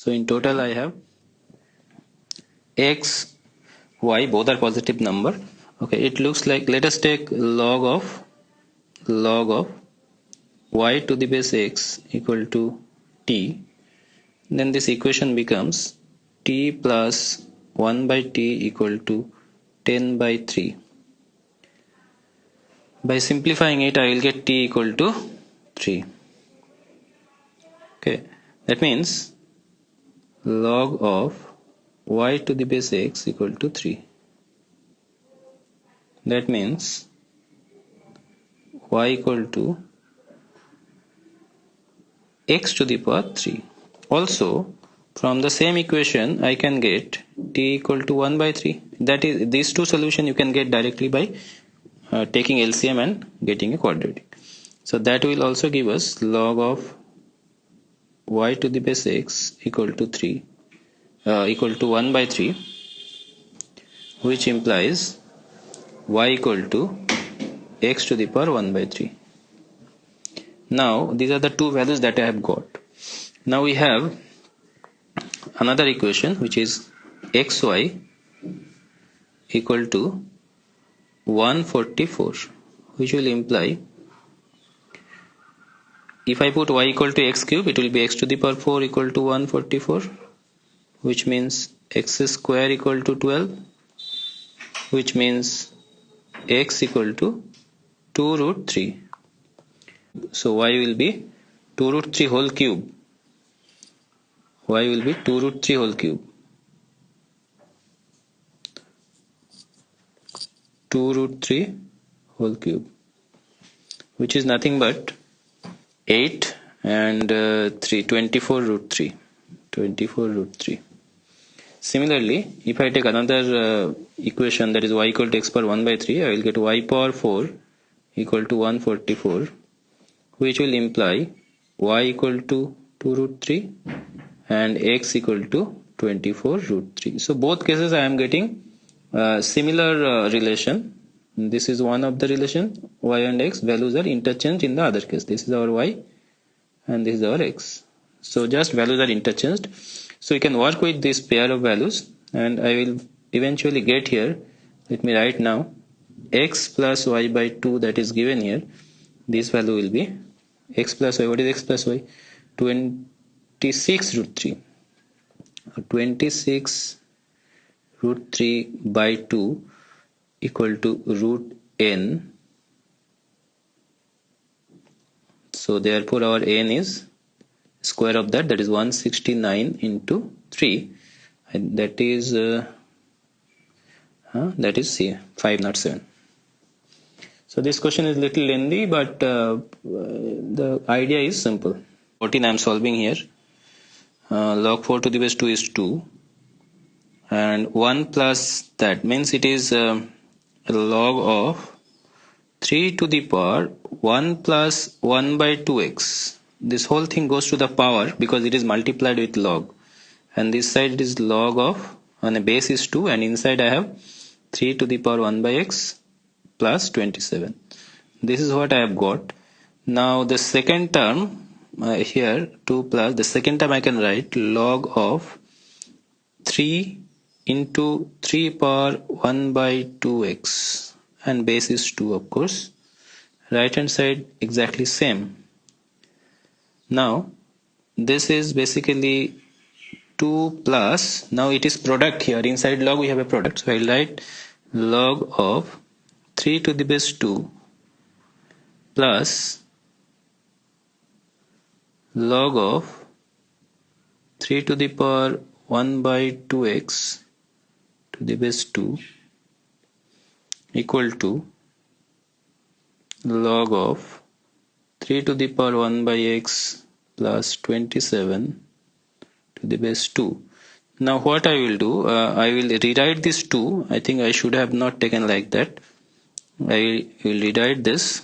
So in total I have x, y, both are positive number. Okay, it looks like, let us take log of y to the base x equal to t. Then this equation becomes t plus 1 by t equal to 10 by 3. By simplifying it, I will get t equal to 3. Okay, that means log of y to the base x equal to 3. That means y equal to x to the power 3. Also, from the same equation, I can get t equal to 1 by 3. That is, these two solutions you can get directly by taking LCM and getting a quadratic. So that will also give us log of y to the base x equal to 3 equal to 1 by 3, which implies y equal to x to the power 1 by 3. Now these are the two values that I have got. Now we have another equation which is xy equal to 144, which will imply, if I put y equal to x cube, it will be x to the power 4 equal to 144, which means x square equal to 12, which means x equal to 2 root 3. So y will be 2 root 3 whole cube. Y will be 2 root 3 whole cube. 2 root 3 whole cube, which is nothing but 8 and 3, 24 root 3. 24 root 3. Similarly, if I take another equation, that is y equal to x power 1 by 3, I will get y power 4 equal to 144, which will imply y equal to 2 root 3 and x equal to 24 root 3. So both cases I am getting similar relation. This is one of the relation, y and x values are interchanged in the other case. This is our y and this is our x. So just values are interchanged. So we can work with this pair of values, and I will eventually get here. Let me write now x plus y by 2, that is given here. This value will be x plus y. What is x plus y? 26 root 3. 26 root 3 by 2 equal to root n. So therefore our n is square of that is 169 into 3, and that is 507. So this question is little lengthy, but the idea is simple. 14 I am solving here. Log 4 to the base 2 is 2, and 1 plus that means it is a log of 3 to the power 1 plus 1 by 2x. This whole thing goes to the power because it is multiplied with log, and this side is log of, and the base is 2, and inside I have 3 to the power 1 by x plus 27. This is what I have got. Now the second term here 2 plus, the second term I can write log of 3 into 3 power 1 by 2x, and base is 2 of course. Right hand side exactly same. Now this is basically 2 plus, now it is product here, inside log we have a product, so I will write log of 3 to the base 2 plus log of 3 to the power 1 by 2x to the base 2 equal to log of 3 to the power 1 by x plus 27 to the base 2. Now what I will do, I will rewrite this 2. I think I should have not taken like that. I will rewrite this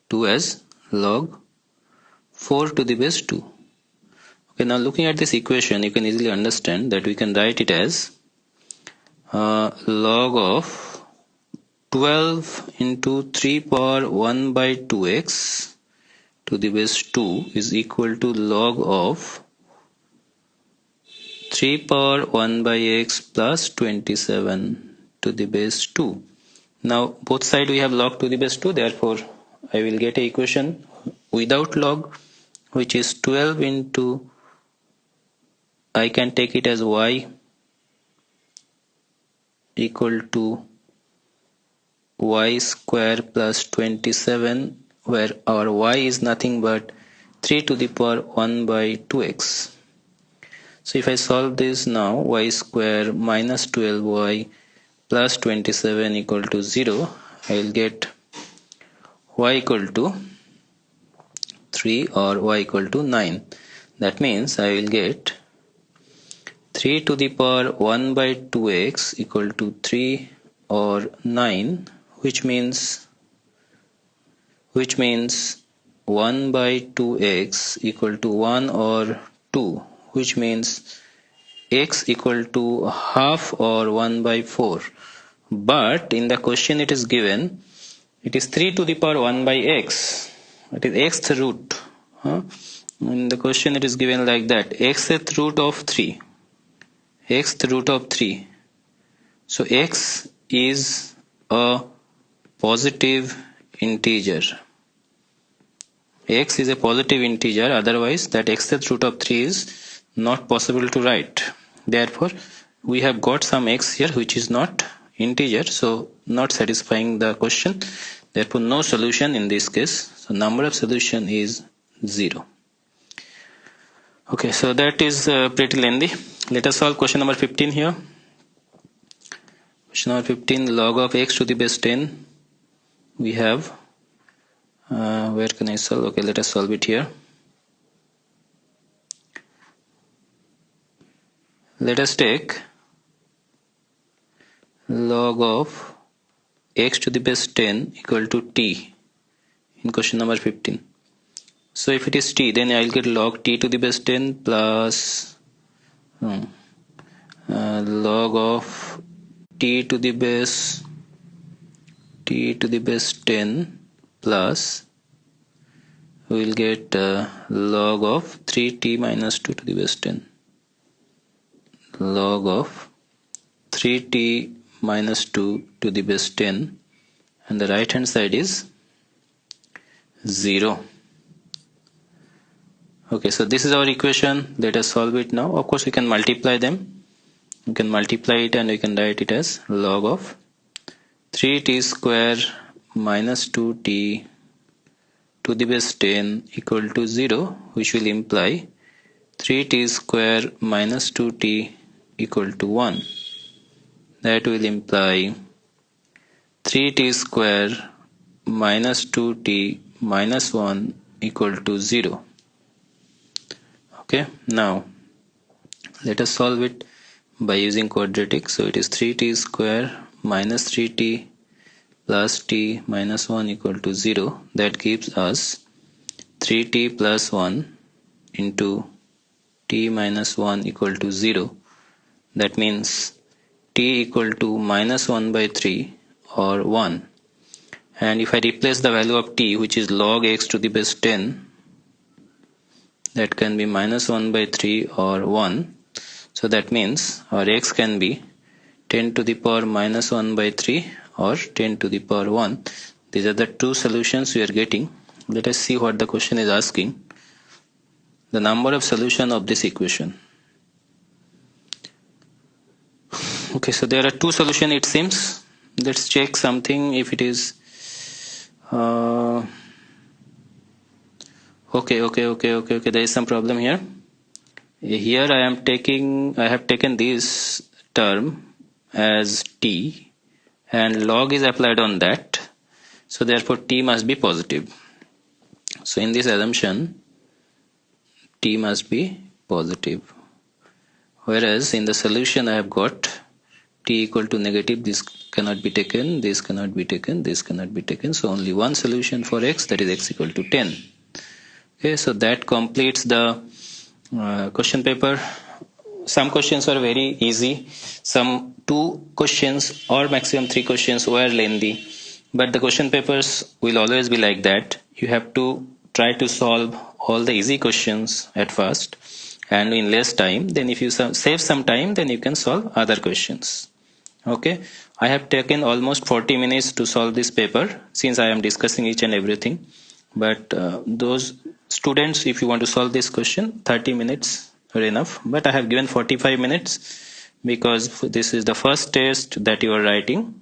2 as log 4 to the base 2. Okay, now looking at this equation, you can easily understand that we can write it as log of 12 into 3 power 1 by 2x to the base 2 is equal to log of 3 power 1 by x plus 27 to the base 2. Now both sides we have log to the base 2, therefore I will get a equation without log, which is 12 into, I can take it as y equal to y square plus 27, where our y is nothing but 3 to the power 1 by 2x. So if I solve this now, y square minus 12y plus 27 equal to 0, I will get y equal to 3 or y equal to 9. That means I will get 3 to the power 1 by 2x equal to 3 or 9, which means 1 by 2x equal to 1 or 2, which means x equal to half or 1 by 4. But in the question it is given, it is 3 to the power 1 by x, it is xth root. In the question it is given like that, xth root of 3, xth root of 3. So x is a positive integer. X is a positive integer, otherwise that xth root of 3 is not possible to write. Therefore we have got some x here which is not integer, so not satisfying the question. Therefore no solution in this case. So number of solution is 0. Okay, so that is pretty lengthy. Let us solve question number 15 here. Question number 15, log of x to the base 10. We have, where can I solve? Okay, let us solve it here. Let us take log of x to the base 10 equal to t in question number 15. So if it is t, then I will get log t to the base 10 plus log of t to the base 10 plus we will get log of 3t minus 2 to the base 10, log of 3t minus 2 to the base 10, and the right hand side is 0. Okay, so this is our equation. Let us solve it now. Of course we can multiply them. You can multiply it and we can write it as log of 3t square minus 2t to the base 10 equal to 0, which will imply 3t square minus 2t equal to 1. That will imply 3t square minus 2t minus 1 equal to 0. Okay, now let us solve it by using quadratic. So it is 3t square minus 3t plus t minus 1 equal to 0. That gives us 3t plus 1 into t minus 1 equal to 0. That means t equal to minus 1 by 3 or 1. And if I replace the value of t, which is log x to the base 10, that can be minus 1 by 3 or 1. So that means our x can be 10 to the power minus 1 by 3 or 10 to the power 1. These are the two solutions we are getting. Let us see what the question is asking. The number of solution of this equation. Okay, so there are two solutions it seems. Let's check something if it is okay, there is some problem here. Here I have taken this term as t and log is applied on that, so therefore t must be positive. So in this assumption t must be positive, whereas in the solution I have got t equal to negative. This cannot be taken, this cannot be taken, this cannot be taken, so only one solution for x, that is x equal to 10. Okay, so that completes the question paper. Some questions are very easy, some 2 questions or maximum 3 questions were lengthy, but the question papers will always be like that. You have to try to solve all the easy questions at first, and in less time, then if you save some time, then you can solve other questions. Okay, I have taken almost 40 minutes to solve this paper since I am discussing each and everything. But those students, if you want to solve this question, 30 minutes are enough. But I have given 45 minutes because this is the first test that you are writing.